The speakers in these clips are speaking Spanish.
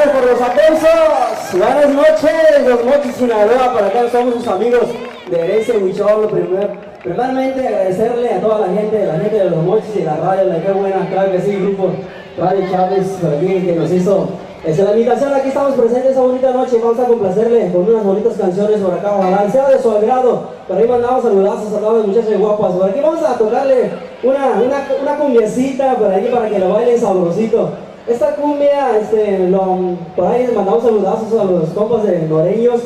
Gracias por los aplausos. Buenas noches, los Mochis Sinaloa. Para acá somos sus amigos de Herencia Huichol. Primeramente agradecerle a toda la gente de los Mochis y la radio, la que buena, claro que sí, grupo Radio Chávez, por aquí, que nos hizo la invitación. Aquí estamos presentes esa bonita noche y vamos a complacerle con unas bonitas canciones por acá. Ojalá sea de su agrado. Por ahí mandamos saludazos a todas las muchachas guapas. Por aquí vamos a tocarle una cumbiacita por aquí para que lo bailen sabrosito. Esta cumbia, por ahí les mandamos saludazos a los compas de Noreños.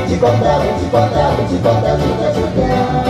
Chicoteo, chicoteo, chicoteo, chicoteo, chicoteo.